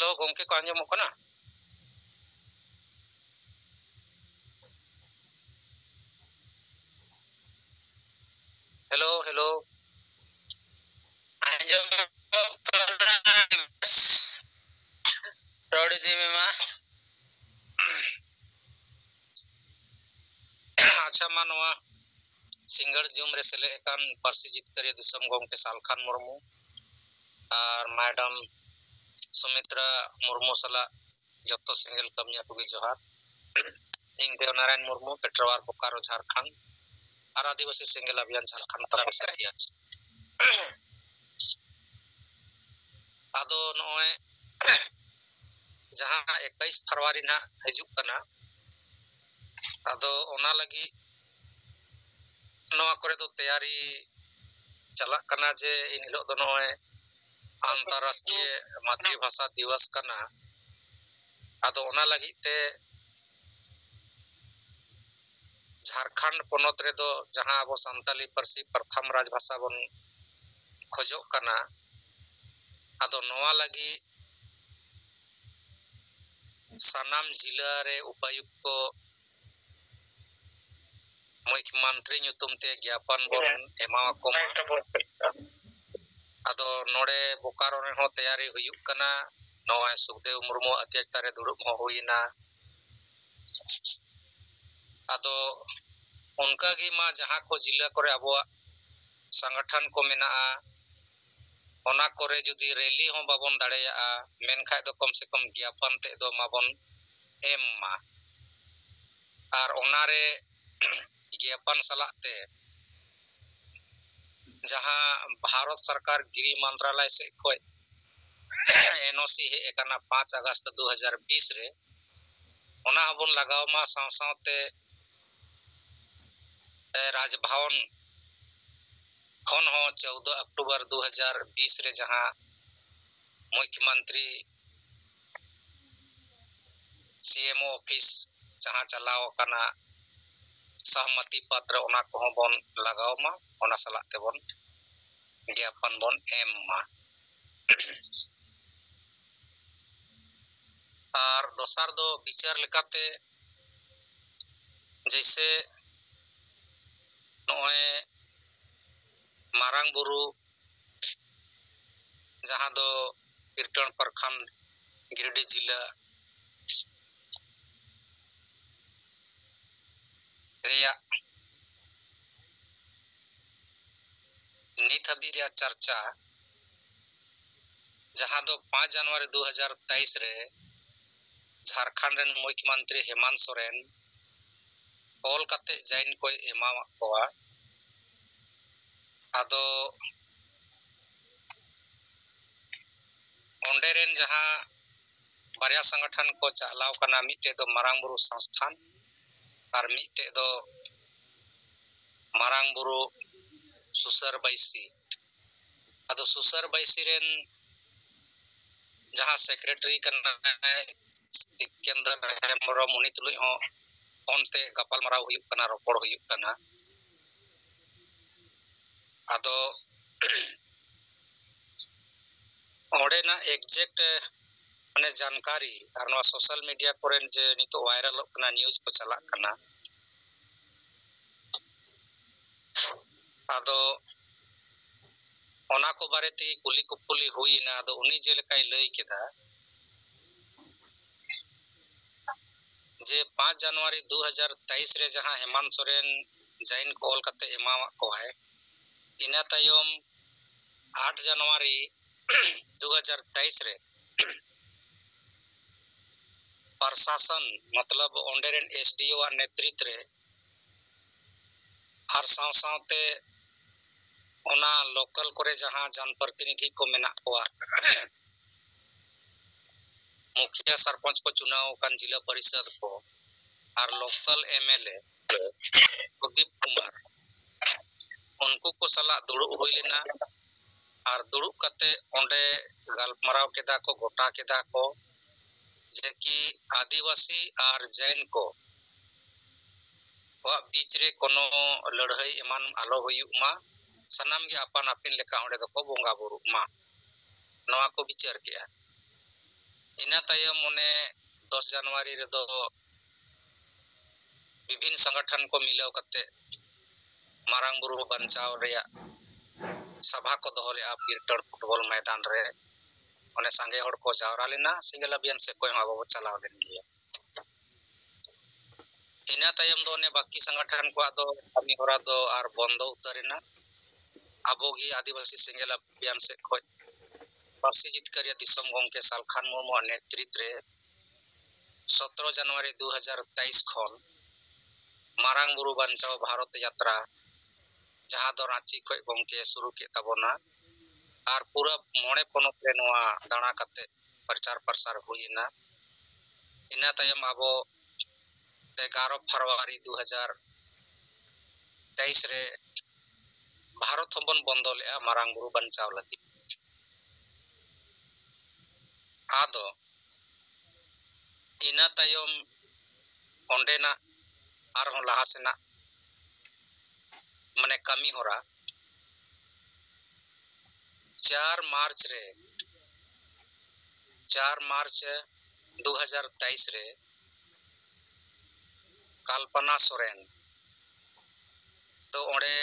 Hello Gomke को आंजमोग कना hello hello road दी में मा अच्छा मानवा सिंगड़ जुम रे सेले एकान पारसी जितकरी दिसम गोमके सालखान मुर्मू और मैडम सुमित्रा मुर्मू सला जतो सिंगल कमिया को जोहार इंग देवनारायण मुर्मू पेट्रोवार बोकारो झारखंड और आदिवासी सिंगल अभियान झारखंड पर सतिया आदो नोए जहां 21 फरवरी ना हजु कना आदो ओना लगी नोआ करे तो तैयारी चला कना जे इन हिलो दो नोए अंतरराष्ट्रीय मातृभाषा दिवस कना आदो ओना लगी ते झारखंड पोनोत रे दो जहां अब संताली परसी प्रथम राजभाषा बन खोजो कना आदो नोआ लगी सनाम जिला रे उपायुक्त को मुख्यमंत्री नुतुम ते ज्ञापन बन एमा को आदो नोडे बोकारो रे हो तैयारी हुयुक कना नोए सुखदेव मुर्मू अध्यक्षता रे दुड़ुब हो हुइना आदो उनका गी मा जहां को जिला करे अबो संगठन को मेना ओना करे जुदी रैली हो बाबन दाड़ेया मेन खाय दो कम से कम ज्ञापन ते दो माबन एम मा और ओना रे ज्ञापन सलाते जहां भारत सरकार गृह मंत्रालय से कोई एनओसी हे एकना 5 अगस्त 2020 रे ओना हबन लगाव मा सावसावते राजभवन खन हो 14 अक्टूबर 2020 रे जहां मुख्यमंत्री सीएमओ ऑफिस जहां चलाव कना सहमति पत्र ओना को बन लगाव मा ओना सलाते बन ज्ञापन बन एम मा और दोसर दो विचार लेकाते जैसे नोए मारांग बुरु जहां दो कीर्तन प्रखंड गिरिडीह जिला रिया नित हबी रिया चर्चा जहां दो 5 जनवरी 2023 रे झारखंड रेन मुख्यमंत्री हेमंत सोरेन कॉल कते जैन को एमा कोआ आदो ओंडे रेन जहां बारिया संगठन को चलाव कना मिटे दो मारांग बुरु संस्थान और मिटे दो मारांग बुरु सुसर बैसी आदो सुसर बैसी रेन जहां सेक्रेटरी कना केंद्र हेमरो मुनि तुलुई हो ओनते गपाल माराव हुयुक कना रोपड़ हुयुक कना आदो ओडे ना एग्जैक्ट माने जानकारी और नवा सोशल मीडिया कोरेन जे नितो वायरल कना न्यूज को चला कना आदो ओना को बारेते कुली कुपुली हुई ना आदो उनी जे लेकाय लई केदा जे 5 जनवरी 2023 रे जहां हेमंत सोरेन जैन कॉल कते एमा को है इना तायम 8 जनवरी 2023 रे प्रशासन मतलब ओंडेरन एसडीओ नेतृत्व रे हर सावते ओना लोकल करे जहां जनप्रतिनिधि को मेना कोआ मुखिया सरपंच को चुनाव कन जिला परिषद को और लोकल एमएलए प्रदीप कुमार उनको को सला दुड़ु हुई लेना और दुड़ु कते ओंडे गलमराव केदा को गोटा केदा को जे कि आदिवासी और जैन को वा बीच रे कोनो लड़ाई एमान आलो हुयुक मा सनाम गे अपन अपिन लेका ओंडे दो को बोंगा बुरु मा नवा को विचार किया ina tayam mone 10 Januari redo विभिन्न संगठन को मिलाव कते मारांग बुरु बंचाव रेया सभा को दोहो लेआ पीरटन फुटबॉल मैदान रे ओने संगे हड़ को जावरा लेना सिंगल अभियान से कोई बाबू चलाव लेन गया ina tayam do ne बाकी संगठन को दो कमी होरा दो आर बंदो उतरिना आबोगी आदिवासी सिंगल अभियान से कोई पार्सी जितकारिया दिसम गंके सालखान मुर्मू नेतृत्व रे 17 जनवरी 2023 खन मारांग बुरु बंचाव भारत यात्रा जहां दो रांची खय गंके शुरू के तबोना आर पूरा मोणे पोनोत रे नोआ दाणा कते प्रचार प्रसार हुईना इना तयम आबो 11 फरवरी 2023 रे भारत हबन बंदो लेआ मारांग बुरु बंचाव लगी आदो इना तयम ओंडेना आरहों लहासेना माने कमी होरा 4 मार्च 2023 रे कल्पना सोरेन तो ओंडे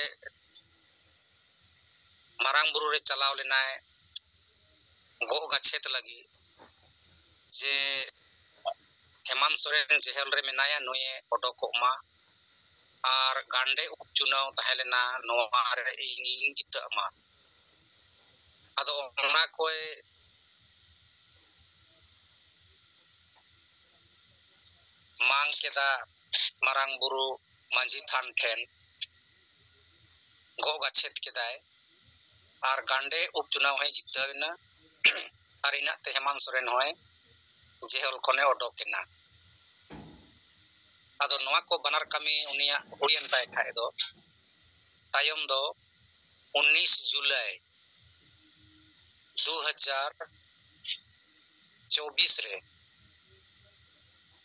मारांग बुरु रे चलाव लेनाय गो गछेत लगी जे हेमंत सोरेन जेहल रे मेनाया नुये ओडोकोमा आर गांडे उपचुनाव तहेलेना नोआ रे इन जितमा आदो ओना कोय मांग केदा मारांग बुरु मांझी थान ठेन गो गछेत केदाय आर गांडे उपचुनाव है जितवेना आर इना ते हेमंत सोरेन होय जेहल कोने ओडोकेना आदो नोआ को बनार कमी उनिया हुयन ताय खाय दो तायम दो 19 जुलाई 2024 रे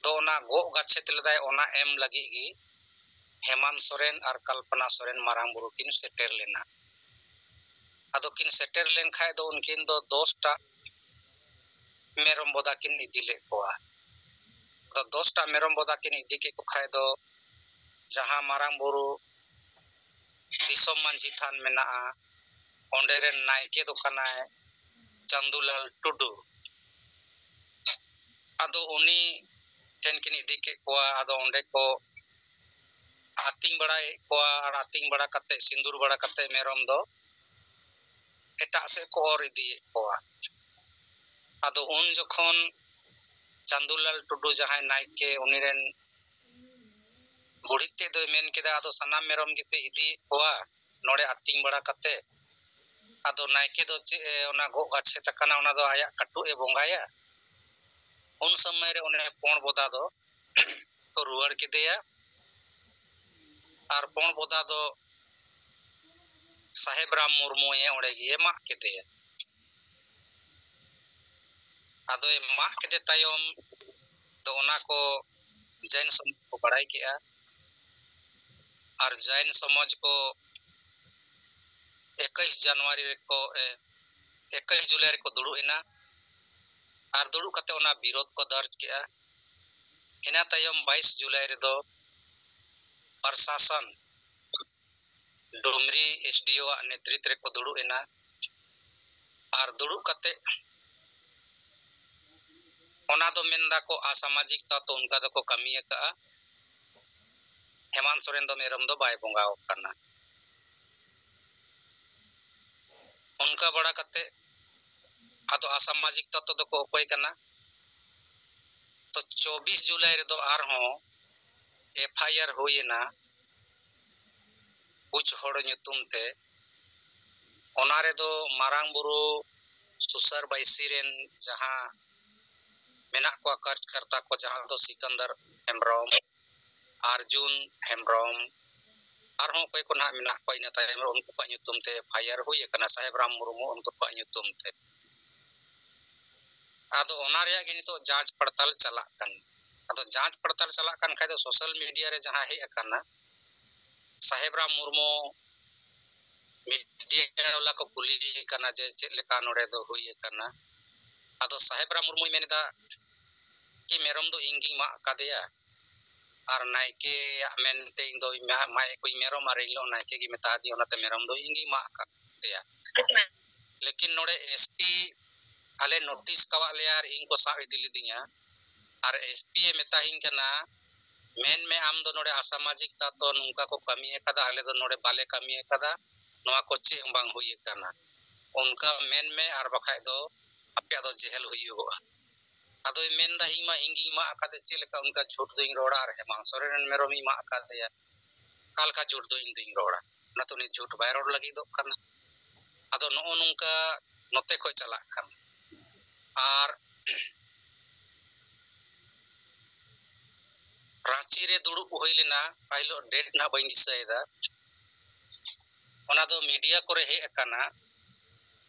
तो ना गो गछेत लदाय ओना एम लगी गी हेमंत सोरेन और कल्पना सोरेन मारांग बुरु किन सेटेर लेना आदो किन सेटेर लेन खाय दो उनकिन दो 10 टा मेरम बोदा किन इदिले कोआ तो 10 टा मेरम बोदा किन इदि के को खाय दो जहां मारांग बुरु दिसम मांझी थान मेना ओंडे रे नायके दो कनाय चंदुलाल टुडू आदो उनी ठेन किन इदि के कोआ आदो ओंडे को आतिंग बड़ाय कोआ और आतिंग बड़ा कते सिंदूर बड़ा कते मेरम दो एटा से को और इदि कोआ आदो उन जखन चंदुलाल टुडू जहां नायके उनी रेन बुढ़ीते दो मेन केदा आदो सनाम मेरम गे पे इदि कोआ नोडे आतिंग बड़ा कते आदो नायके दो ओना गो गाछे तकना ओना दो आया कटु ए बोंगाया उन समय रे ओने पोण बोदा दो को रुवार केदेया आर पोण बोदा दो साहेब राम मुर्मू ए ओडे गे मा केदेया आदो ए मा केदे तायम तो ओना को जैन समाज को बड़ाई केआ और जैन समाज को 21 जनवरी रे को 21 जुलाई रे को दुड़ु एना और दुड़ु कते ओना विरोध को दर्ज केआ इना तायम 22 जुलाई रे दो प्रशासन डुमरी एसडीओ नेतृत्व रे को दुड़ु एना और दुड़ु कते ओना दो मेनदा को असामाजिक तत्व उनका दो को कमी का हेमंत सोरेन दो मेरम दो बाय बोंगाव करना उनका बड़ा कते आदो असामाजिक तत्व दो को कोई करना तो 24 जुलाई रे दो आर हो एफआईआर होइना कुछ होड़ nyutum ते ओना रे दो मारांग बुरु सुसर बाईसी रेन जहां मेना को कार्यकर्ता को जहां दो सिकंदर हेम्ब्रम अर्जुन हेम्ब्रम और हो कोई को ना मेना को इन तायम उनको को nyutum ते एफआईआर हुई कना साहेब राम मुर्मू उनको को nyutum ते आदो ओना रे गे नितो जांच पड़ताल चला कन आदो जांच पड़ताल चला कन खाय दो सोशल मीडिया रे जहां हे कना साहेब राम मुर्मू मीडिया वाला को कुली कना जे चेक लेका नोडे दो हुई कना ado saheb ram murmui menida ki merom do ingi ma kadeya ar naike mente indo ma ko merom ar ilo naike gi meta di onate merom do ingi ma kadeya lekin node SP ale notice kawa le ar ing ko sa idili dinya ar SP e meta hing kana men me am do node asamajik ta to nungka ko kami kada ale do node bale kami kada noa ko che bang hui kana unka men me ar bakhai do apya do jehel huyu ado men da ima ingi ma akade cheleka unka jhut do ing roda ar Hemant Soren merom ima akade ya kalka jhut do ing roda natuni jhut bai rod lagi do kana ado no nungka note ko chalak kan ar Ranchi re durup hui lena pailo date na bain disaida ona do media kore he akana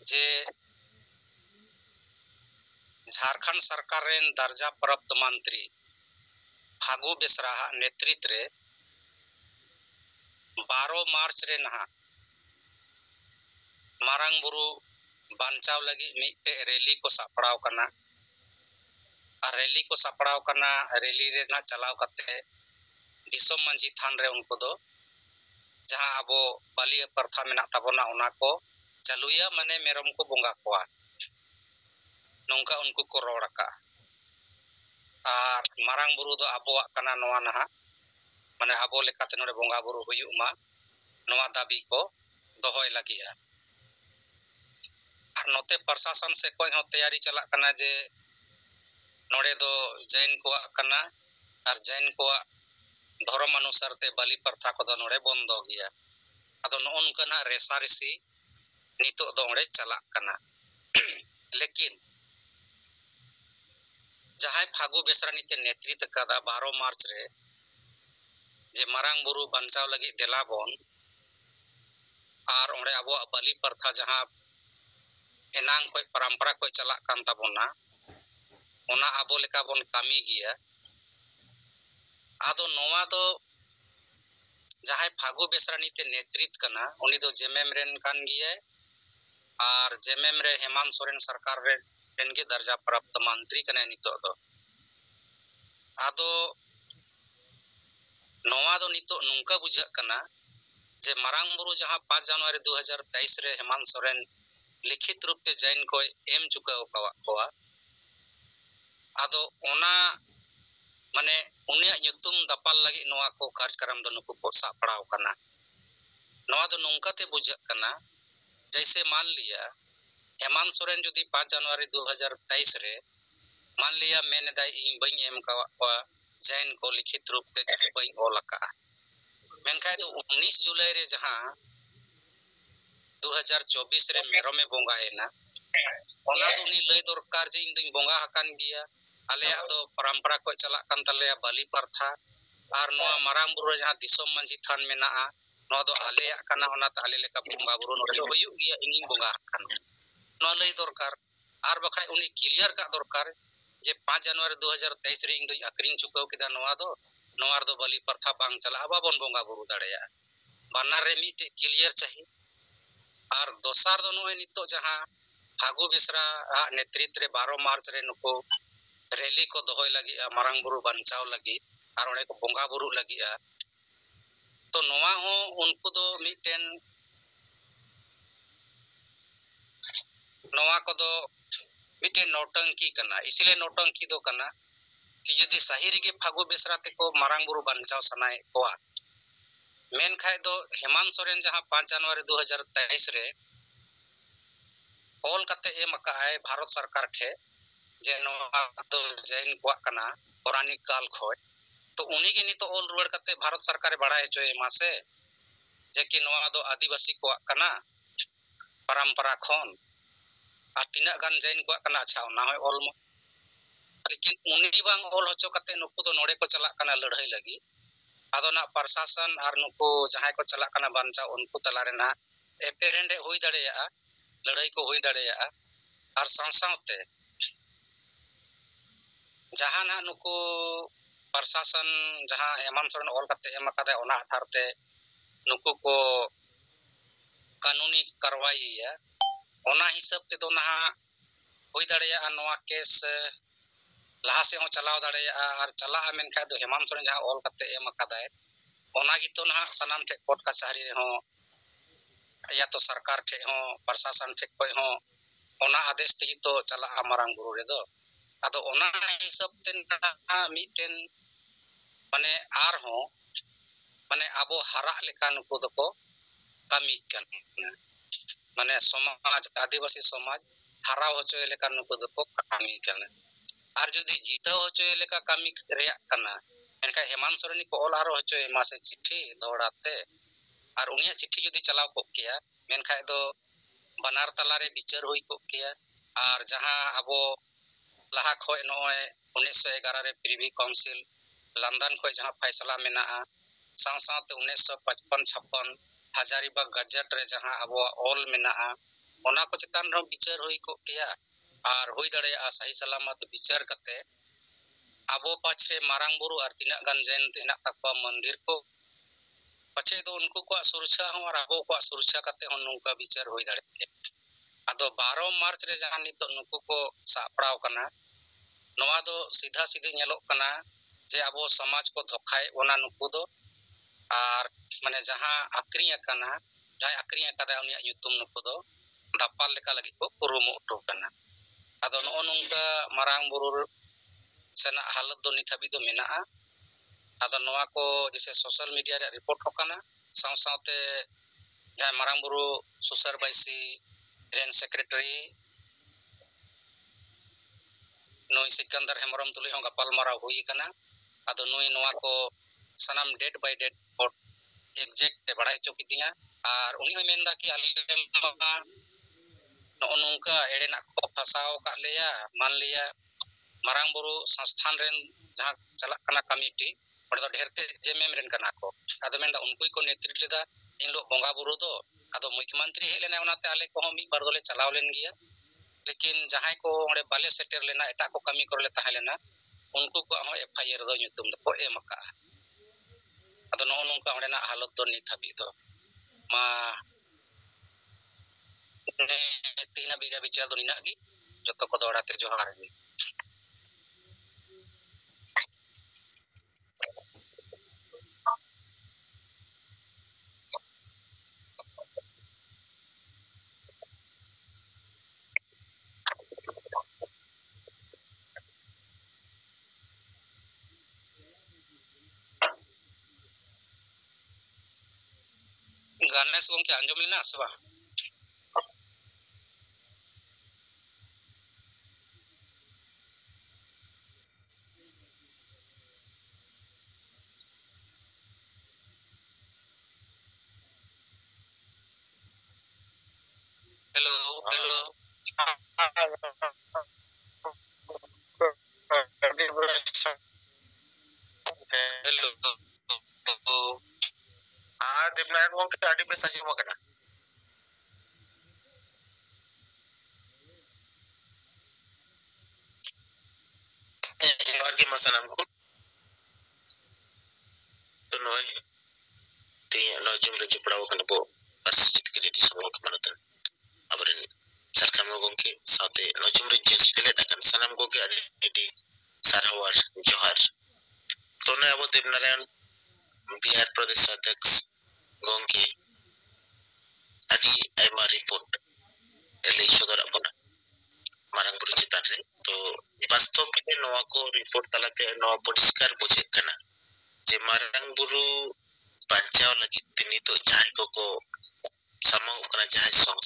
je Jharkhand सरकार rain दर्जा प्राप्त मंत्री फागु बेसरा नेतृत्व रे 12 मार्च रे नहा मारांग बुरु बांचाव लगी मिटे रैली को सापड़ाव कना रैली को सापड़ाव कना रैली रे ना चलाव कते दिसोम मंजी थान रे उनको दो जहां अबो बालिया प्रथा मेना तबोना उना को चलुया मने मेरम को बोंगा कोआ नोंका उनको को रोड़का और मारांग बुरु दो अबोआ कना नोआ नहा माने अबो लेकाते नोडे बोंगा बुरु हुयुमा नोआ दाबी को दोहोय लगिया और नोते प्रशासन से कोई हो तैयारी चला कना जे नोडे दो जैन को कना और जैन को धर्म अनुसार ते बलि प्रथा को दो नोडे बंदो गया अदो नो उनकना रेसारेसी नितो दो ओडे चला कना लेकिन जहां फागु बेसरा नीते नेतृत्व कदा 12 मार्च रे जे मारांग बुरु बांचाव लगी देलाबन और ओडे अबो बलि प्रथा जहां एनांग कोई परंपरा कोई चला कान ताबोना ओना अबो लेका बोन कामी गिया आदो नोवा दो जहां फागु बेसरा नीते नेतृत्व कना उनी दो जेएमएम रेन कान गिया और जेएमएम रे हेमंत सोरेन सरकार रे के दर्जा प्राप्त मंत्री कने नितो दो आदो नोवा दो नितो नुंका बुझा कना जे मारांग बुरु जहां 5 जनवरी 2023 रे हेमंत सोरेन लिखित रूप ते जैन को एम चुका कोआ आदो ओना माने उनिया nyutum दपाल लगी नोआ को कार्यक्रम दो नुकु को सापड़ाव कना नोआ दो नुंका ते बुझा कना जैसे मान लिया हेमंत सोरेन जदि 5 जनवरी 2023 रे मान लिया मैंने दाई इन बई एम का जैन को लिखित रूप ते जहां बई ओलका मेनखाय तो 19 जुलाई रे जहां 2024 रे मेरो में बोंगा है ना ओना तो उनी लय दरकार जे इन दिन बोंगा हकान गिया आले तो परंपरा को चला कान तले बलि प्रथा और नोआ मारांग बुरु जहां दिसोम मंजी थान मेना नोआ दो आले काना ओना ताले लेका बोंगा बुरु नोडे होयु गिया इनी बोंगा हकान नोआ लय दरकार और बखाय उनी क्लियर का दरकार जे 5 जनवरी 2023 रे इन दो अकरिंग चुकाव केदा नोआ दो बलि प्रथा बांग चला बाबन बोंगा बुरु दाड़ेया बानार रे मिटे क्लियर चाहिए और दोसार दो नोए नितो जहां फागु बेसरा नेतृत्व रे 12 मार्च रे नुको रैली को दोहोय लगी मारांग बुरु बांचाव लगी और ओने को बोंगा बुरु लगी तो नोआ हो उनको दो मिटेन नोआ को दो मिटे नौटंकी कना इसलिए नौटंकी दो कना कि यदि सही रे फागु बेसरा ते को मारांग बुरु बांचाव सनाय कोआ मेन खाय दो हेमंत सोरेन जहां 5 जनवरी 2023 रे ऑल कते एम का है भारत सरकार के जे नोआ तो जैन को कना पौराणिक काल खोय तो उनी के नी तो ऑल रुवाड़ कते भारत सरकार बढ़ाए जो एमा से जे कि नोआ दो आदिवासी को कना परंपरा खोन आ तिना गान जैन को कना अच्छा ना होय ऑल लेकिन उनी बांग ऑल होचो कते नुकु तो नोडे को चला कना लड़ाई लगी आदो ना प्रशासन और नुकु जहां को चला कना बांचा उनको तलारे ना एपेरेंडे हुई दड़ेया लड़ाई को हुई दड़ेया और संसावते जहां ना नुकु प्रशासन जहां हेमंत सोरेन ऑल कते एम कदा ओना आधार ते नुकु को कानूनी कार्रवाई है ओना हिसाब ते दो ना ᱦᱩᱭ ᱫᱟᱲᱮᱭᱟᱜᱼᱟ ᱱᱚᱣᱟ ᱠᱮᱥ ᱞᱟᱦᱟ ᱥᱮᱫ ᱦᱚᱸ ᱪᱟᱞᱟᱣ ᱫᱟᱲᱮᱭᱟᱜᱼᱟ ᱟᱨ ᱪᱟᱞᱟᱜᱼᱟ ᱢᱮᱱᱠᱷᱟᱱ ᱫᱚ ᱦᱮᱢᱟᱱᱛ ᱥᱚᱨᱮᱱ ᱡᱟᱦᱟᱸ ᱚᱞ ᱠᱟᱛᱮ ᱮᱢ ᱟᱠᱟᱫᱟᱭ ᱚᱱᱟ ᱜᱮᱛᱚ ᱱᱟᱦᱟᱜ ᱥᱟᱱᱟᱢ ᱴᱷᱮᱡ ᱠᱳर्ट ᱠᱟᱪᱷᱟᱨᱤ ᱨᱮᱦᱚᱸ या तो सरकार ठे हो प्रशासन ठे खय हो ओना आदेश तेगी तो चला मारांग बुरु रे दो आदो ओना हिसाब ते मिटेन माने आर हो माने आबो हरा लेका नुको दको कमी कन माने समाज आदिवासी समाज हरा होचो लेका नुको दको कमी कन आर जदी जीतो होचो लेका कमी रेया कना एनका हेमंत सोरेन को ओल आरो होचो मासे चिट्ठी दौड़ाते और उनिया चिट्ठी जदी चलाव को किया मेनखाय दो बनार तलारे विचार हुई को किया और जहां अबो लाहा खय नय 1911 रे प्रिवी काउंसिल लंदन खय जहां फैसला मेना साव सावते 1955 56 हजारीबाग गजट रे जहां अबो ऑल मेना ओना को चितान रो विचार हुई को किया और हुई दड़े सही सलामत विचार कते अबो पाछे मारांग बुरु और तिना गान जैन तिना तकवा मंदिर को पछे दो उनको को सुरक्षा हो और अबो को सुरक्षा कते हो नुका विचार होई दाड़े आदो 12 मार्च रे जहां नितो नुको को सापड़ाव कना नोवा दो सीधा सीधे नेलो कना जे अबो समाज को धोखाय ओना नुको दो और माने जहां आक्रिय कना जहां आक्रिय कदा उनिया युतुम नुको दो दापाल लेका लगी को कुरुमु उठो कना आदो नो नुका मारांग बुरु सेना हालत दो नित हाबि दो मेना आदो नोवा को जैसे सोशल मीडिया रे रिपोर्ट होकना साव सावते जहां मारांग बुरु सुसर बाईसी रेन सेक्रेटरी नुई सिकंदर हेमरम तुले हो गपाल मारा हुई कना आदो नुई नोवा को सनाम date by date court exact ते बड़ाई चोकिदिया और उनी हो मेंदा कि आले नो नुका एड़े ना को फसाओ का लेया मान लिया मारांग बुरु संस्थान रेन जहां चला कना कमिटी और तो ढेरते जेएमएम रेन कना को आदो मेंदा उनको को नेतृत्व लेदा इन लोग बोंगा बुरु दो आदो मुख्यमंत्री हे लेना उनाते आले को हम बार दोले चलाव लेन गिया लेकिन जहां को ओडे बाले सेटर लेना एटा को कमी करले ताहे लेना उनको को हो एफआईआर दो nyutum दो को एम का आदो नो नुका ओडेना हालत दो नित हाबि दो मा ने तीना बिरा विचार दो निना गी जतो को दोड़ाते जोहार गी गणेश गोंके आंजम लेना सबा हेलो हेलो हेलो देवनारायण गोंके आडी पे सजी मकना बार के मसनाम को तो नोय ते लॉजिम रे जपड़ाव कना बो अर्सित के दी समो के मनतन अबरन सरकार गोंके साथे लॉजिम रे जे तेले डकन सनाम गोंके आडी सारावार जोहार तो ने अब देवनारायण बिहार प्रदेश अध्यक्ष गोंके आडी आइमा रिपोर्ट ले सदर अपना मारंग बुरु चितान रे तो वास्तव में नोवा को रिपोर्ट तलाते नोवा परिष्कार बुझे कना जे मारंग बुरु पंचाव लगी तिनी तो जाय को समाव कना जाय सो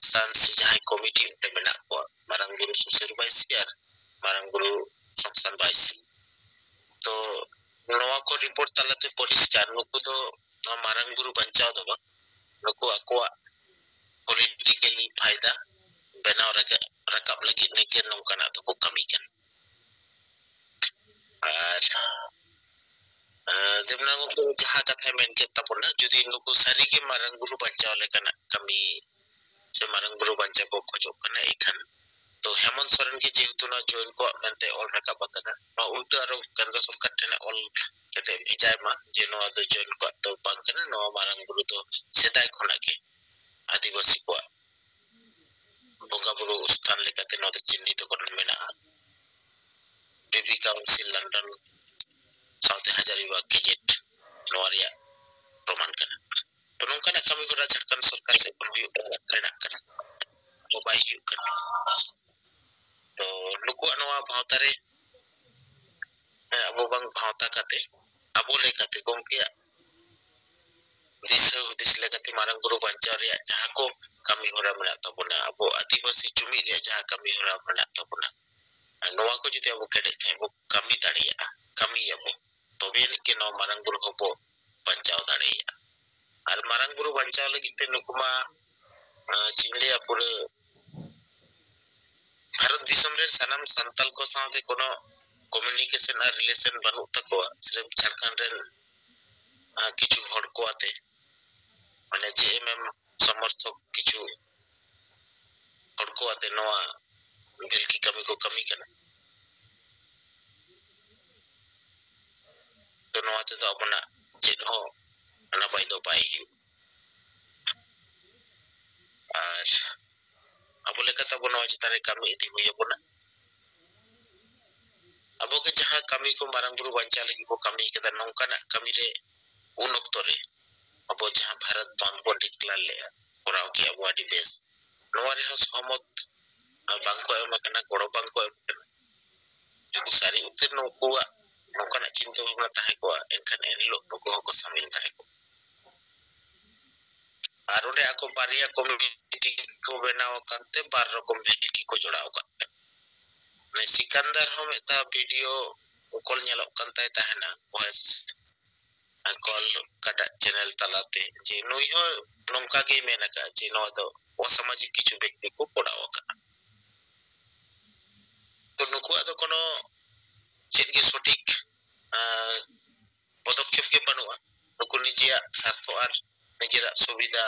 सांस जाय कमिटी ते मेना को मारंग बुरु सुसर बाईसी यार मारंग बुरु संस्थान बाईसी तो नोवा को रिपोर्ट तलाते परिष्कार नुको तो नोवा मारंग बुरु पंचाव दबा नुको अकोवा पॉलिटिकली फायदा बनाव रकाब लगी नेके नौकना तो को कमी कन और देवनारायण को जहां कथा मेन के तपना जदी नुको सारी के मारंग बुरु बचाव लेकना कमी से मारंग बुरु बचा को खोजो कना एखन तो हेमंत सोरेन के जेहेतु ना जॉइन को मेनते ऑल रकाब कना उल्टा आरो केंद्र सरकार टेना ऑल केते भेजाय मा जे नो आदो जॉइन को तो बांग कना नो मारंग बुरु तो सेदाय खोना के आदिवासी को ᱵᱚᱸᱜᱟ ᱵᱩᱨᱩ ᱥᱛᱷᱟᱱ ᱞᱮᱠᱟᱛᱮ ᱱᱚᱣᱟ ᱫᱚ ᱪᱤᱱᱦᱤᱛ ᱠᱚᱨᱚᱱ ᱢᱮᱱᱟᱜᱼᱟ Privi council London south Hazaribagh gazette नोआ रिया प्रमाण कना तो नोंकाना कमी हरा झारखंड सरकार से कोन हुयु रेना कना मोबाइल हुयु कना तो नुकुआ नोआ भावता रे अबो बांग भावता काते अबो लेकाते गोंके दिस लेकाते मारंग गुरु बंचाव रिया जहां को कमी हरा मेना तबना अबो आदिवासी जुमी रिया जहां कमी हरा मेना तबना नोआ को जदि अबो केडे अबो कमी दाड़िया कमी अबो तबे के नो मारंग गुरु को बंचाव दाड़िया और मारंग गुरु बंचाव लगी ते नुकुमा चिंगलिया पूरे भारत दिसम रे सनम संतल को साथे कोनो कम्युनिकेशन और रिलेशन बनु तको सिर्फ झारखंड रे किछु हड़ को आते माने जेएमएम समर्थक किछु हड़ को आते नोआ बिल की कमी को कमी करना तो नोआ ते तो अपना चेन हो नपाय दो पाई और अब लेकता बनो चितारे कमी इति हुई बना अब के जहां कमी को मारंग गुरु बंचा लगी को कमी के नौकाना कमी रे उन ऑक्टो रे अब जहां भारत बांग को डिक्लेयर ले कोराव की अब अडी बेस नोवारे हो सहमत बांको एम कना गोड़ो बांको जदि सारी उतर नोकुआ नौकाना चिंता भावना ताहे को एनखान एनलो नको को शामिल करे को आरोडे आको बारिया कम्युनिटी को बनाव कांते 12 रकम भेलिकी को जोड़ाव का ने सिकंदर हो मेता वीडियो कॉल नेलो कांते ताहेना वॉइस कॉल काटा चैनल तलाते जे नुई हो नोंका गे मेनका जे नो दो असामाजिक किछु व्यक्ति को पड़ाव का तो नुकुआ दो कोनो चेनगे सठिक पदक्षेप के बनुआ नुकु निजिया स्वार्थ और निजेरा सुविधा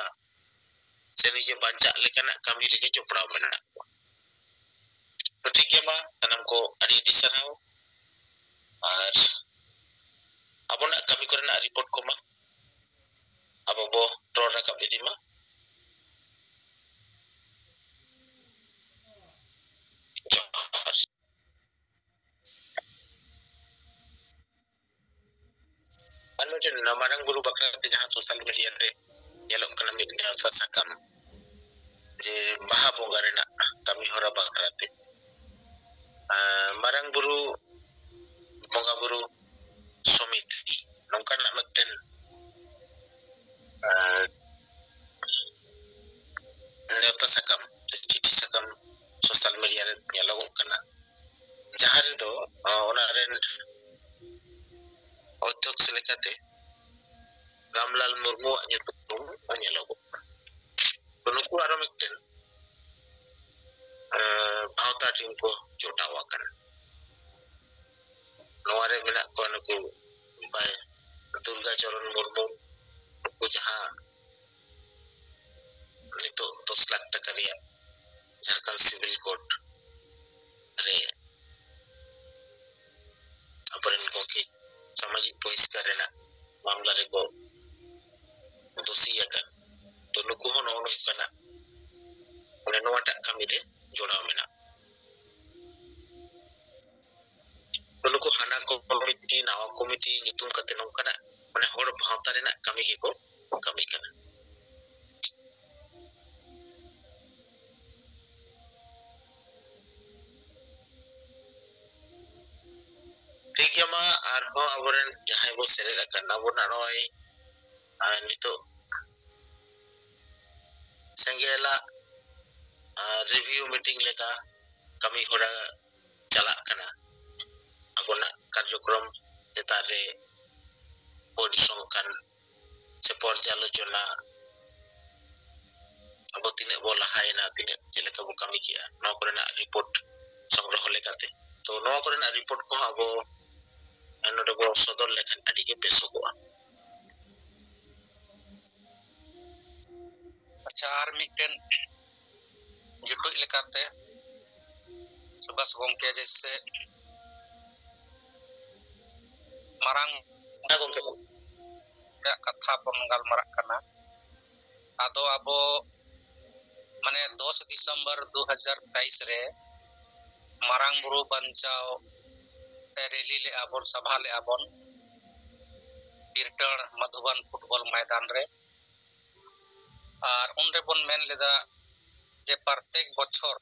से निजे बांचा लेकाना कमी रेगे जोपड़ाव मेना तो ठीक है मा सनम को अडी दिसराव और abona kami korena report ko ma abo bo tora ka bidima anu jen namarang guru bakra te jahan social media re nyelok kana mi nyata sakam je baha bonga rena kami hora bakra te marang guru bonga guru somiti nongkan nak mekten nyata sakam cici sakam social media re nyelok kana jahar do ona ren अध्यक्ष लेकाते Ramlal Murmu nyutum anyalogo नुकु आरो मिक्टेन भावता team को जोटावाकन नोवारे मेना को नुकु bye Durga चरण मुर्मू नुकु जहां नितो 10 लाख टका रिया झारखंड सिविल कोर्ट रे अपरन को की सामाजिक बहिष्कार रेना मामला रे को दोषी अकन तो नुकु हो नो कना ओने नोटा कमी रे जोड़ाव मेना तो नुकु हाना को कमिटी नावा कमिटी नितुम कते नो कना माने होड़ भावता रेना कमी के को कमी कना ठीक है मा आरो अबरन जहां बो सेलेक्ट करना बोना रोय नितो संगेला रिव्यू मीटिंग लेका कमी होड़ा चला कना अबोना कार्यक्रम जेतारे परिसंखान से पर्यालोचना अब तिने बो लहायना तिने जेलेका बो कमी किया नो करना रिपोर्ट संग्रह लेकाते तो नो करना रिपोर्ट को अब एनोडे बो सदर लेखन अडी के बेसोगोआ अच्छा आर मिटन जुटुई लेकाते सुबास गोंके जैसे marang ya kata penggal marak kana ado abo ᱢᱟᱱᱮ 10 ᱫᱤᱥᱮᱢᱵᱚᱨ 2023 ᱨᱮ ᱢᱟᱨᱟᱝ ᱵᱩᱨᱩ ᱵᱟᱧᱪᱟᱣ ᱨᱮᱞᱤ ᱞᱮᱜᱼᱟ ᱵᱚᱱ, ᱥᱚᱵᱷᱟ ᱞᱮᱜᱼᱟ ᱵᱚᱱ ᱵᱤᱨᱴᱟᱹᱲ ᱢᱟধᱩᱵᱟᱱ ᱯᱷᱩᱴᱵᱚᱞ ᱢᱚᱭᱫᱟᱱ ᱨᱮ। ᱟᱨ ᱩᱱ ᱨᱮᱵᱚᱱ ᱢᱮᱱ ᱞᱮᱫᱟ ᱡᱮ ᱯᱨᱚᱛᱮᱠ ᱵᱚᱪᱷᱚᱨ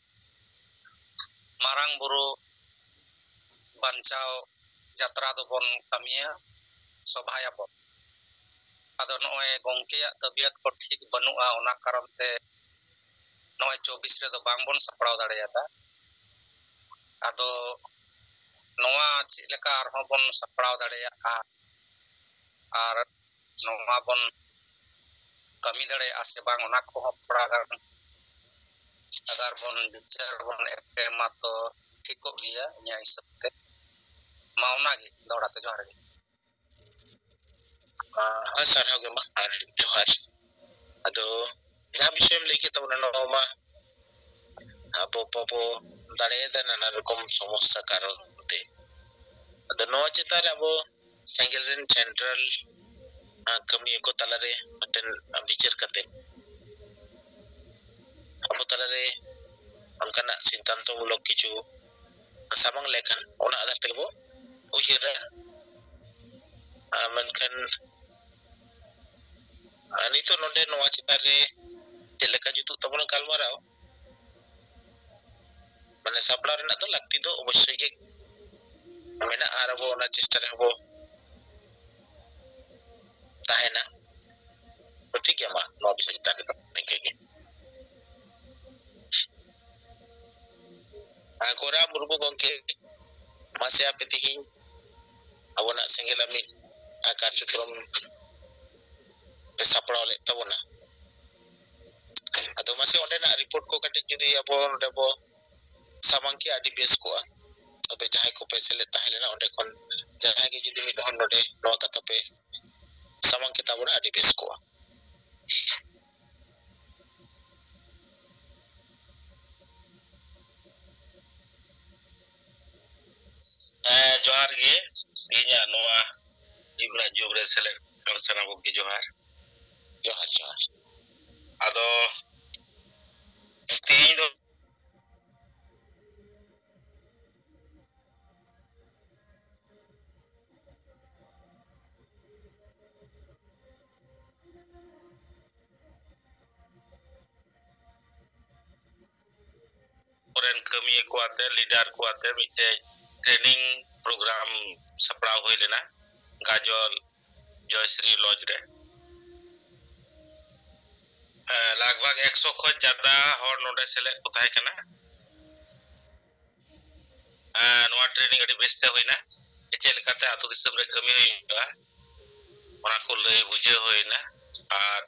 ᱢᱟᱨᱟᱝ ᱵᱩᱨᱩ ᱵᱟᱧᱪᱟᱣ ᱡᱟᱛᱨᱟ ᱫᱚᱵᱚᱱ ᱠᱟᱹᱢᱤᱭᱟ, ᱥᱚᱵᱷᱟᱭᱟᱵᱚᱱ। ᱟᱫᱚ ᱱᱚᱜᱼᱚᱭ ᱜᱚᱝᱠᱮᱭᱟᱜ ᱛᱟᱵᱤᱭᱟᱛ ᱠᱚ ᱴᱷᱤᱠ ᱵᱟᱹᱱᱩᱜᱼᱟ, ᱚᱱᱟ ᱠᱟᱨᱚᱱ ᱛᱮ ᱱᱚᱜᱼᱚᱭ 24 ᱨᱮᱫᱚ ᱵᱟᱝᱵᱚᱱ ᱥᱟᱯᱲᱟᱣ ᱫᱟᱲᱮᱭᱟᱫᱟ। ᱟᱫᱚ ᱱᱚᱣᱟ ᱪᱮᱫ ᱞᱮᱠᱟ ᱟᱨᱦᱚᱸ ᱵᱚᱱ ᱥᱟᱯᱲᱟᱣ ᱫᱟᱲᱮᱭᱟᱜᱼᱟ ᱟᱨ ᱱᱚᱣᱟ ᱵᱚᱱ ᱠᱟᱹᱢᱤ ᱫᱟᱲᱮᱭᱟᱜᱼᱟ ᱥᱮ ᱵᱟᱝ, ᱚᱱᱟ ᱠᱚᱦᱚᱸ ᱛᱷᱚᱲᱟ ᱜᱟᱱ ᱟᱜᱟᱨ ᱵᱚᱱ ᱵᱤᱪᱟᱹᱨ ᱵᱚᱱ ᱮᱯᱮᱢᱟ ᱛᱚ ᱴᱷᱤᱠᱚᱜ ᱜᱮᱭᱟ ᱤᱧᱟᱹᱜ ᱦᱤᱥᱟᱹᱵ ᱛᱮ। ᱢᱟ ᱚᱱᱟᱜᱮ ᱫᱚᱦᱲᱟᱛᱮ ᱡᱚᱦᱟᱨ ᱜᱮ। ᱥᱟᱨᱦᱟᱣ ᱜᱮ ᱢᱟ ᱟᱨ ᱡᱚᱦᱟᱨ। ᱟᱫᱚ ᱡᱟᱦᱟᱸ ᱵᱤषᱚᱭᱮᱢ ᱞᱟᱹᱭ ᱠᱮᱫ ᱛᱟᱵᱚᱱᱟ ᱱᱚᱣᱟ ᱢᱟ ᱟᱵᱚ ᱵᱟᱵᱚ ᱫᱟᱲᱮᱭᱟᱫᱟ ᱱᱟᱱᱟ ᱨᱚᱠᱚᱢ ᱥᱚᱢᱚᱥᱥᱟ ᱠᱟᱨᱚᱱ ᱛᱮ। ᱟᱫᱚ ᱱᱚᱣᱟ ᱪᱮᱛᱟᱱ ᱨᱮ ᱟᱵᱚ ᱥᱮᱸᱜᱮᱞ ᱨᱮᱱ ᱥᱮᱱᱴᱨᱟᱞ ᱠᱟᱹᱢᱤᱭᱟᱹ ᱠᱚ ᱛᱟᱞᱟᱨᱮ ᱢᱤᱫᱴᱮᱱ ᱵᱤᱪᱟᱹᱨ ᱠᱟᱛᱮ ᱟᱵᱚ ᱛᱟᱞᱟᱨᱮ ᱚᱱᱠᱟᱱᱟᱜ ᱥᱤᱫᱽᱫᱷᱟᱱᱛᱚ ᱢᱩᱞᱚᱠ ᱠᱤᱪᱷᱩ ᱥᱟᱢᱟᱝ ᱞᱮᱠᱷᱟᱱ ᱚᱱᱟ ᱟᱫᱷᱟᱨ ᱛᱮᱜᱮ ᱵᱚ ᱩᱭᱦᱟᱹᱨᱟ। ᱢᱮᱱᱠᱷᱟᱱ ᱱᱤᱛᱚᱜ ᱱᱚᱰᱮ ᱱᱚᱣᱟ ᱪᱮᱛᱟᱱ ᱨᱮ ᱪᱮᱫ ᱞᱮᱠᱟ ᱡᱩᱛᱩᱜ ᱛᱟᱵᱚᱱᱟ ᱜᱟᱞᱢᱟᱨᱟᱣ, ᱢᱟᱱᱮ ᱥᱟᱯᱲᱟᱣ ᱨᱮᱱᱟᱜ ᱫᱚ ᱞᱟᱹᱠᱛᱤ ᱫᱚ ᱚᱵᱚᱥᱥᱳᱭ ᱜᱮ ᱢᱮᱱᱟᱜᱼᱟ ᱟᱨ ᱟᱵᱚ ᱚᱱᱟ ᱪᱮᱥᱴᱟ ᱨᱮᱦᱚᱸ ᱵᱚ ᱛᱟᱦᱮᱱᱟ। ᱛᱚ ᱴᱷᱤᱠ ᱜᱮᱭᱟ, ᱢᱟ ᱱᱚᱣᱟ ᱵᱤᱥᱚᱭ ᱪᱮᱛᱟᱱ ᱨᱮᱫᱚ ᱱᱤᱝᱠᱟᱹ ᱜᱮ। ᱜᱚᱨᱟ ᱢᱩᱨᱢᱩ ᱜᱚᱝᱠᱮ, ᱢᱟᱥᱮ ᱟᱯᱮ ᱛᱮᱦᱮᱧ ᱟᱵᱚᱱᱟᱜ ᱥᱮᱸᱜᱮᱞ ᱟᱹᱢᱤᱡ ᱠᱟᱨᱡᱚᱠᱨᱚᱢ ᱯᱮ ᱥᱟᱯᱲᱟᱣ ᱞᱮᱫ ᱛᱟᱵᱚᱱᱟ। ᱟᱫᱚ ᱢᱟᱥᱮ ᱚᱸᱰᱮᱱᱟᱜ ᱨᱤᱯᱳর্ᱴ ᱠᱚ ᱠᱟᱹᱴᱤᱡ ᱡᱩᱫᱤ ᱟᱵᱚ ᱱᱚᱰᱮ ᱵᱚ ᱥᱟᱢᱟᱝ ᱠᱮᱭᱟ ᱟᱹᱰᱤ ᱵᱮᱥ ᱠᱚᱜᱼᱟ। ᱛᱚᱵᱮ ᱡᱟᱦᱟᱸᱭ ᱠᱚᱯᱮ ᱥᱮᱞᱮᱫ ᱛᱟᱦᱮᱸ ᱞᱮᱱᱟ ᱚᱸᱰᱮ ᱠᱷᱚᱱ ᱡᱟᱦᱟᱸᱭ ᱜᱮ ᱡᱩᱫᱤ ᱢᱤᱫ ᱦᱚᱲ ᱱᱚᱰᱮ ᱱᱚᱣᱟ ᱠᱟᱛᱷᱟ ᱯᱮ ᱥᱟᱢᱟᱝ ᱠᱮ ᱛᱟᱵᱚᱱᱟ ᱟᱹᱰᱤ ᱵᱮᱥ ᱠᱚᱜᱼᱟ। ᱡᱚᱦᱟᱨ ᱜᱮ, ᱤᱧᱟᱹᱜ ᱱᱚᱣᱟ ᱤᱵᱨᱟ ᱡᱩᱜᱽ ᱨᱮ ᱥᱮᱞᱮᱫ ᱥᱟᱱᱟᱢ ᱠᱚᱜᱮ ᱡᱚᱦᱟᱨ। ᱡᱚᱦᱟᱨ ᱡᱚᱦᱟᱨ। ᱟᱫᱚ ᱛᱮᱦᱮᱧ ᱫᱚ ᱨᱮᱱ ᱠᱟᱹᱢᱤᱭᱟᱹ ᱠᱚ ᱟᱛᱮ ᱞᱤᱰᱟᱨ ᱠᱚ ᱟᱛᱮ ᱢᱤᱫᱴᱮᱡ ᱴᱨᱮᱱᱤᱝ ᱯᱨᱳᱜᱨᱟᱢ ᱥᱟᱯᱲᱟᱣ ᱦᱩᱭ ᱞᱮᱱᱟ ᱜᱟᱡᱚᱞ ᱡᱚᱭᱥᱨী ᱞᱚᱡᱽ ᱨᱮ। ᱞᱟᱜᱽᱵᱷᱟᱜᱽ 100 ᱠᱷᱚᱡ ᱡᱟᱫᱟ ᱦᱚᱲ ᱱᱚᱰᱮ ᱥᱮᱞᱮᱫ ᱠᱚ ᱛᱟᱦᱮᱸ ᱠᱟᱱᱟ। ᱱᱚᱣᱟ ᱴᱨᱮᱱᱤᱝ ᱟᱹᱰᱤ ᱵᱮᱥᱛᱮ ᱦᱩᱭᱱᱟ, ᱪᱮᱫ ᱞᱮᱠᱟᱛᱮ ᱟᱹᱛᱩ ᱫᱤᱥᱚᱢ ᱨᱮ ᱠᱟᱹᱢᱤ ᱦᱩᱭᱩᱜᱼᱟ ᱚᱱᱟ ᱠᱚ ᱞᱟᱹᱭ ᱵᱩᱡᱷᱟᱹᱣ ᱦᱩᱭᱱᱟ। ᱟᱨ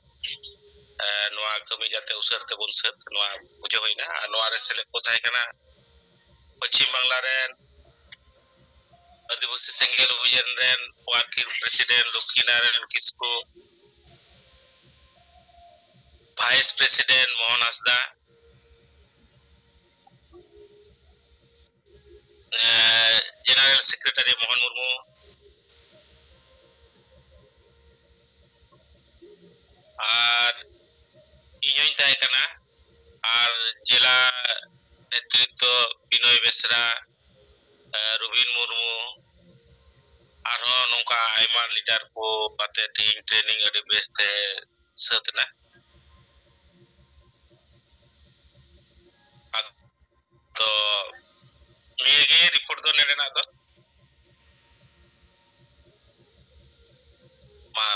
ᱱᱚᱣᱟ ᱠᱟᱹᱢᱤ ᱡᱟᱛᱮ ᱩᱥᱟᱹᱨᱟ ᱛᱮᱵᱚᱱ ᱥᱟᱹᱛ ᱱᱚᱣᱟ ᱵᱩᱡᱷᱟᱹᱣ ᱦᱩᱭᱱᱟ। ᱟᱨ ᱱᱚᱣᱟ ᱨᱮ ᱥᱮᱞᱮᱫ ᱠᱚ ᱛᱟᱦᱮᱸ ᱠᱟᱱᱟ ᱯᱚᱪᱷᱤᱢ ᱵᱟᱝᱞᱟ ᱨᱮᱱ ᱟᱹᱫᱤᱵᱟᱹᱥᱤ ᱥᱮᱸᱜᱮᱞ ᱚᱵᱷᱤᱡᱟᱱ ᱨᱮᱱ ᱳয়াᱨᱠᱤᱝ ᱯᱨᱮᱥᱤᱰᱮন্ট ᱞᱚক্ষ্মীনারায়ণ কিসকু, ভাইস প্রেসিডেন্ট মোহন হাসদা, জেনারেল সেক্রেটারি মোহন মুর্মু, আর ইᱧ তাই কানা, আর জেলা নেতৃত্ব বিনয় বেসরা, রবিন মুর্মু, আরহᱚᱸ ᱱᱚᱝᱠᱟ ᱟᱭᱢᱟ ᱞᱤᱰᱟᱨ ᱠᱚ ᱟᱛᱮ ᱛᱮᱦᱮᱧ ᱴᱨᱮᱱᱤᱝ ᱟᱹᱰᱤ ᱵᱮᱥᱛᱮ ᱥᱟᱹᱛ ᱮᱱᱟ। ᱛᱚ ᱱᱤᱭᱟᱹᱜᱮ ᱨᱤᱯᱳর্ᱴ ᱫᱚ ᱱᱚᱰᱮᱱᱟᱜ ᱫᱚ। ᱢᱟ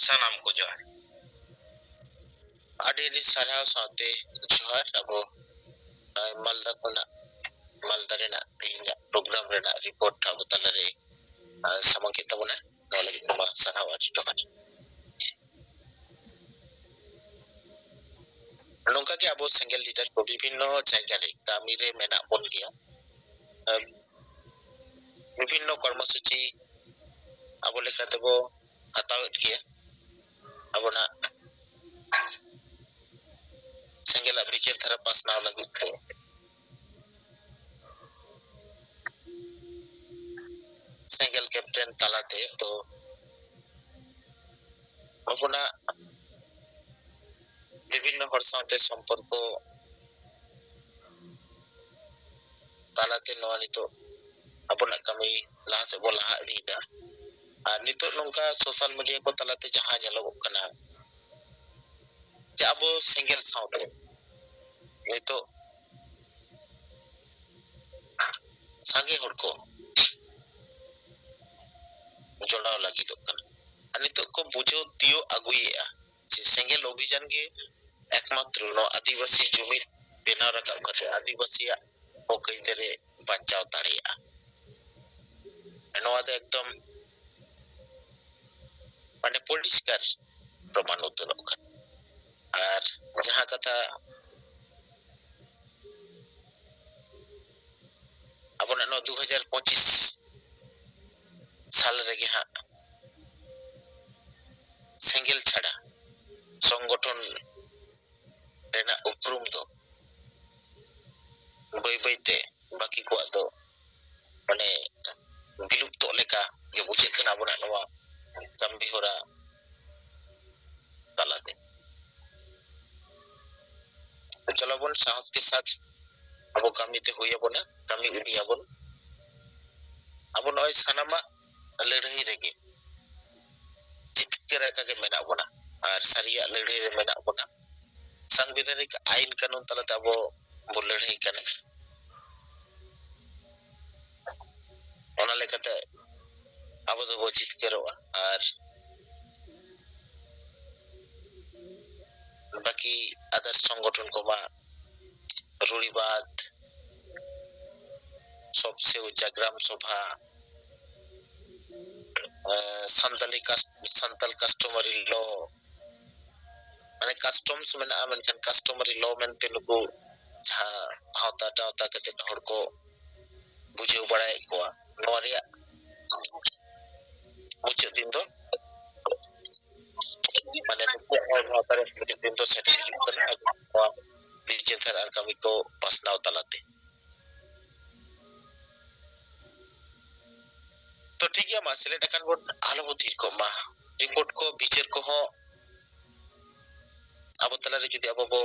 ᱥᱟᱱᱟᱢ ᱠᱚ ᱡᱚᱦᱟᱨ। ᱟᱹᱰᱤ ᱟᱹᱰᱤ ᱥᱟᱨᱦᱟᱣ ᱥᱟᱶᱛᱮ ᱡᱚᱦᱟᱨ। ᱟᱵᱚ ᱢᱟᱞᱫᱟ ᱠᱷᱚᱱᱟᱜ ᱢᱟᱞᱫᱟ ᱨᱮᱱᱟᱜ ᱛᱮᱦᱮᱧᱟᱜ ᱯᱨᱳᱜᱨᱟᱢ ᱨᱮᱱᱟᱜ ᱨᱤᱯᱳর্ᱴ ᱟᱵᱚ ᱛᱟᱞᱟᱨᱮ ᱥᱟᱢᱟᱝ ᱠᱮᱫ ᱛᱟᱵᱚᱱᱟ। ᱱᱚᱣᱟ ᱞᱟᱹᱜᱤᱫ ᱛᱮᱢᱟ ᱥᱟᱨᱦᱟᱣ ᱟᱨ ᱡᱚᱦᱟᱨ। ᱱᱚᱝᱠᱟ ᱜᱮ ᱟᱵᱚ ᱥᱮᱸᱜᱮᱞ ᱞᱤᱰᱟᱨ ᱠᱚ ᱵᱤᱵᱷᱤᱱᱱᱚ ᱡᱟᱭᱜᱟ ᱨᱮ ᱠᱟᱹᱢᱤ ᱨᱮ ᱢᱮᱱᱟᱜ ᱵᱚᱱ ᱜᱮᱭᱟ। ᱵᱤᱵᱷᱤᱱᱱᱚ ᱠᱚᱨᱢᱚᱥᱩᱪᱤ ᱟᱵᱚ ᱞᱮᱠᱟ ᱛᱮᱵᱚ ᱦᱟᱛᱟᱣᱮᱫ ᱜᱮᱭᱟ। ᱟᱵᱚᱱᱟᱜ ᱥᱮᱸᱜᱮᱞᱟᱜ ᱵᱤᱪᱟᱹᱨ ᱫᱷᱟᱨᱟ ᱯᱟᱥᱱᱟᱣ ᱞᱟᱹᱜᱤᱫ ᱛᱮ ᱥᱮᱸᱜᱮᱞ ᱠᱮᱯᱴᱮᱱ ᱛᱟᱞᱟᱛᱮ ᱛᱚ ᱟᱵᱚᱱᱟᱜ ᱵᱤᱵᱷᱤᱱᱱᱚ ᱦᱚᱲ ᱥᱟᱶᱛᱮ ᱥᱚᱢᱯᱚᱨᱠᱚ talate noa nito abunak kami laha se bo laha idida ar nito nongka social media ko talate jaha nyalogok kana je abo single sound nito sange hor ko jodaw lagidok kana ar nito ko bujo tio aguiya je single obhijan ge ekmatro no adivasi jumi benaw rakab kate adivasiya hokaitare banchaw dareya noa de ekdom mane poriskar proman utonok kan ar jaha kata abona no 2025 साल रेगे हा सेंगेल छाड़ा संगठन रेना उपरुम दो by बाईते बाकी को दो माने बिलुप्त लेका गे बुझे कना बना नवा कमी होरा तालाते तो चलो बन साहस के साथ अब कमी ते हुई बना कमी उड़ी अब नॉय सनामा लड़ाई रेगे जितकेरा का के मेना बना और सरिया लड़ाई रे मेना बना संवैधानिक आईन कानून तालाते अब बो लड़ाई कने ona lekate abo do bo jitkeroa ar baki other সংগঠন ko ma ruribad सबसे ऊंचा ग्राम सभा संतल कस्टमरी लॉ माने कस्टम्स में मेनखान कस्टमरी लॉ मेनते नुकु जहा भावता टावता कते हर को बुझे बड़ाय को नोआ रे मुचे दिन दो माने नुकु भावता रे मुचे दिन दो सेट कना लीजे थर आर कमी को पासनाव तलाते तो ठीक है मासिले डकन बोट आलो बुधिर को मा रिपोर्ट को बिचर को हो abo talare judi abo bo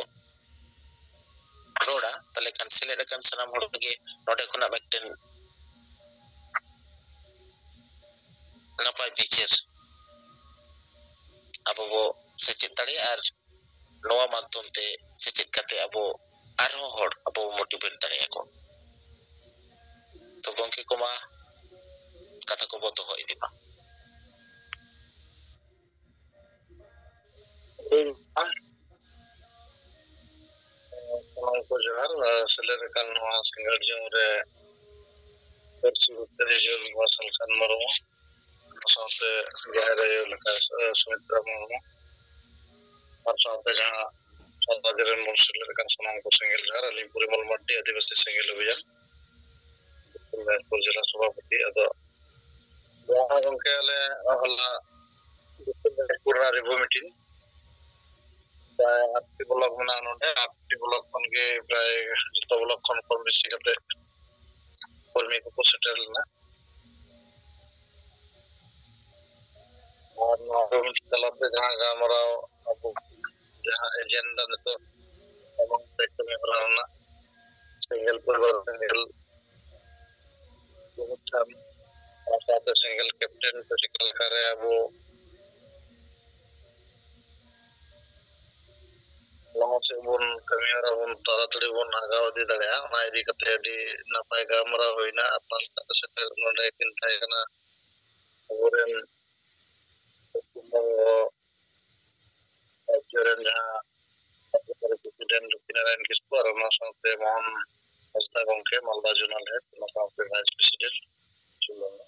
roda tale kan sele dakan sanam hor ge node khona mekten napai bichir abo bo sechet tare ar noa madhyam te sechet kate abo arho hor abo motivate tare ko to gongke koma kata ko bo doho idiba ko johar sele dakan noa singar jore persi uttare jor wasal kan maro साथे गहरे लका सुमित्रा मुर्मू और साथे जहां संपादन मुंशिल लका सनाम को single घर अलीपुर मलमट्टी आदिवासी सिंगल अभियान दिसपुर जिला सभापति अदो वहां गंके ले हल्ला दिसपुर रिव्यू मीटिंग प्राय 8 ब्लॉक मना नोडे 8 ब्लॉक खन के प्राय जतो ब्लॉक खन को बेसी कते कर्मी को सेटल ना और नोडे तलाते जहां गामराव अब जहां एजेंडा नतो तमाम सेक्टर में बराना सिंगल पर सिंगल बहुत हम साथ सिंगल कैप्टन को सिकल करे अब वो लोगों से बोन कमियारा बोन तारातड़ी बोन आगावदी दड़या ना इदी कते दी नपाय गामरा होइना अपन सेक्टर नोडे किन थाय कना ओरेन जोरेन जहां प्रेसिडेंट लुकिनारायण किस्को और ना साथे मोहन हस्ता गंके मालदा जोनल है ना साथे वाइस प्रेसिडेंट चुलोना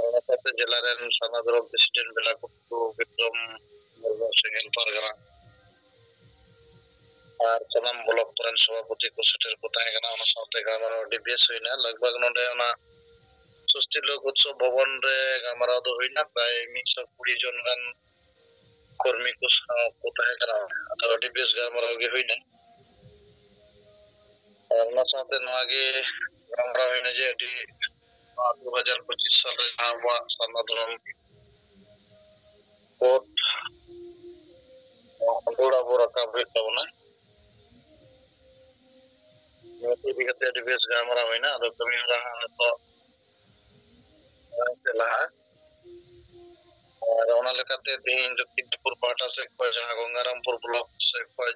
और साथे जिला रेन सनादर प्रेसिडेंट बेलाकुट्टू विक्रम मुर्मू सिंगल परगना और सनम ब्लॉक करन सभापति को सेटल को ताहे कना ना साथे गामरा डीबीएस होइना लगभग नोडे ना सुस्ती लोक उत्सव भवन रे गामरा दो होइना प्राय 120 जन गान कर्मी को ताहे कना अथवा डीबीएस गामरा गे होइना और ना साथे नवागे गामरा होइना जे 2025 साल रे आवा सनातन कोट अंडोड़ा बोरा का भेटवना ᱤᱫᱤ ᱠᱟᱛᱮ ᱟᱹᱰᱤ ᱵᱮᱥ ᱜᱟᱞᱢᱟᱨᱟᱣ ᱦᱩᱭᱱᱟ ᱟᱫᱚ ᱠᱟᱹᱢᱤ ᱦᱚᱨᱟ ᱱᱤᱛᱚᱜ ᱞᱟᱦᱟ ᱟᱨ ᱚᱱᱟ ᱞᱮᱠᱟᱛᱮ ᱛᱮᱦᱮᱧ ᱞᱚᱠᱷᱤᱢᱯᱩᱨ ᱯᱟᱦᱴᱟ ᱥᱮᱫ ᱠᱷᱚᱱ ᱡᱟᱦᱟᱸ ᱜᱚᱝᱜᱟᱨᱟᱢᱯᱩᱨ ᱵᱞᱚᱠ ᱥᱮᱫ ᱠᱷᱚᱱ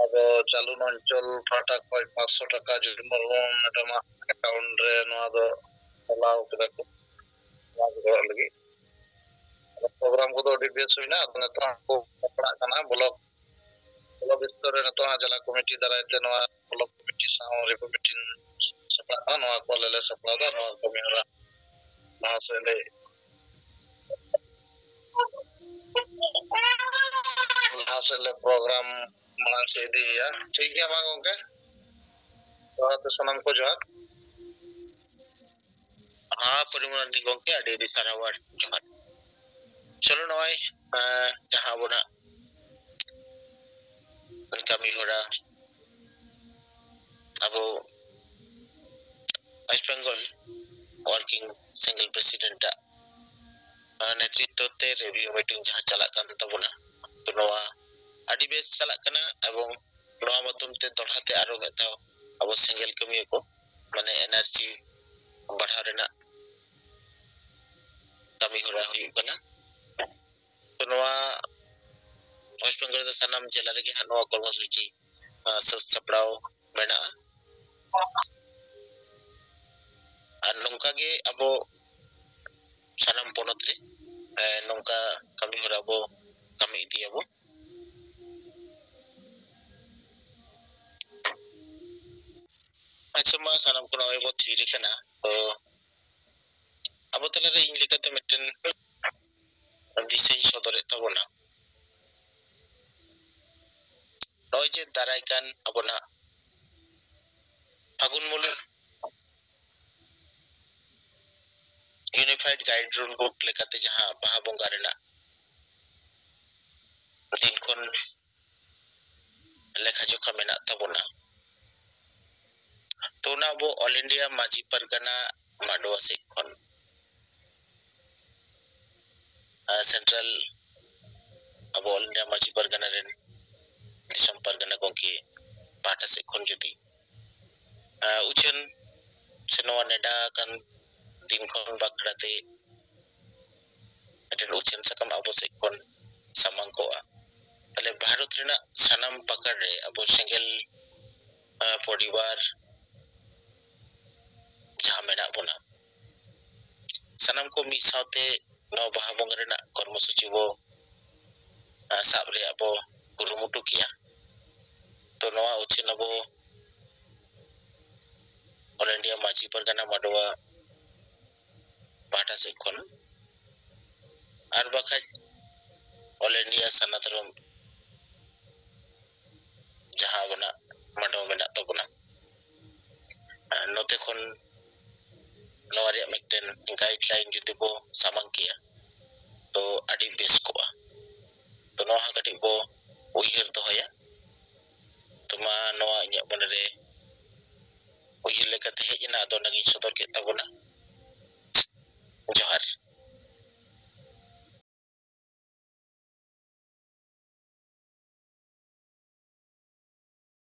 ᱟᱫᱚ ᱪᱟᱞᱩ ᱚᱧᱪᱚᱞ ᱯᱟᱦᱴᱟ ᱠᱷᱚᱱ 500 টাকা জরিমানা ম্যাডাম অ্যাকাউন্ট রে ᱱᱚᱣᱟ ᱫᱚ ᱪᱟᱞᱟᱣ ᱠᱮᱫᱟ ᱠᱚ ᱱᱚᱣᱟ ᱜᱚᱲᱚ ᱞᱟᱹᱜᱤᱫ ᱯᱨᱳᱜᱨᱟᱢ ᱠᱚᱫᱚ ᱟᱹᱰᱤ ᱵᱮᱥ ᱦᱩᱭᱱᱟ ᱟᱫᱚ ᱱᱤᱛᱚᱜ ᱠᱚ ᱥᱟᱯᱲᱟᱜ ᱠᱟᱱᱟ ᱵᱞᱚᱠ ᱵᱤᱥᱛᱚᱨ ᱨᱮ ᱱᱤᱛᱚᱜ ᱡᱮᱞᱟ ᱠᱚᱢᱤᱴᱤ ᱫᱟᱨᱟᱭ ᱛᱮ ᱱᱚᱣᱟ ᱵᱞᱚᱠ ᱠᱚᱢᱤᱴᱤ ᱥᱟᱶ ᱨᱤᱯᱳᱨᱴᱤᱝ ᱥᱟᱯᱲᱟᱜ ᱠᱟᱱᱟ ᱱᱚᱣᱟ ᱠᱚ ᱞᱮ ᱥᱟᱯᱲᱟᱣ ᱫᱟ ᱱᱚᱣᱟ ᱠᱟᱹᱢᱤ ᱦᱚᱨᱟ ᱞᱟᱦᱟ ᱥᱮᱫ ᱞᱮ ᱯᱨᱳᱜᱨᱟम ᱢᱟᱲᱟᱝ ᱥᱮᱫ ᱤᱫᱤᱭᱟ ᱴᱷᱤक ᱜᱮᱭᱟ ᱢᱟ ᱜᱚᱝᱠᱮ ᱛᱚ ᱥᱟᱱᱟᱢ ᱠᱚ ᱡᱚᱦᱟᱨ परिमाण गंके आदि सारावार जोहार चलो नय जहां बोना कमी होरा अबो वेस्ट बेंगल वर्किंग सिंगल प्रेसिडेंट नेतृत्व ते रिव्यू मीटिंग जहां चला कान तबोना तो नवा आदि बेस चला कना एवं नवा माध्यम ते दोढ़ाते आरो मेताव अबो सिंगल कमी को माने एनर्जी बढ़ा Raina kami hora huyuk kana to noa West Bengal da sanam jela rege noa kormosuchi saprao mena ar nongka ge abo sanam ponot re nongka kami hora abo kami idi abo achama sanam kono abo thiri kana to abo talare ing lekate mitten diseng sodore tabona noy je darai kan abona agun mulu unified guide rule book lekate jaha baha bonga rena din kon lekha jokha mena tabona to na bo all india maji pargana madwa se kon central abo all india maji pargana ren disam pargana gongki pata se kon jodi uchen senwa neda kan din kon bakrate eden uchen sakam abo se kon samang ko tale bharat rena sanam pakar re abo single poribar jaha mena bona sanam ko mi saute no baha bonga rena kormosuchi bo sabre abo kurumutu kia to noa uchen abo all india maji pargana madwa pata se kon ar bakhaj all india sanatram jaha bona madwa mena tabona note kon noa re mekten guideline judi bo samang kia to adi bes ko to noa kati bo uihir dohoya to ma noa inya bonare uihir lekate hejina ado nagi sodor ke tabona johar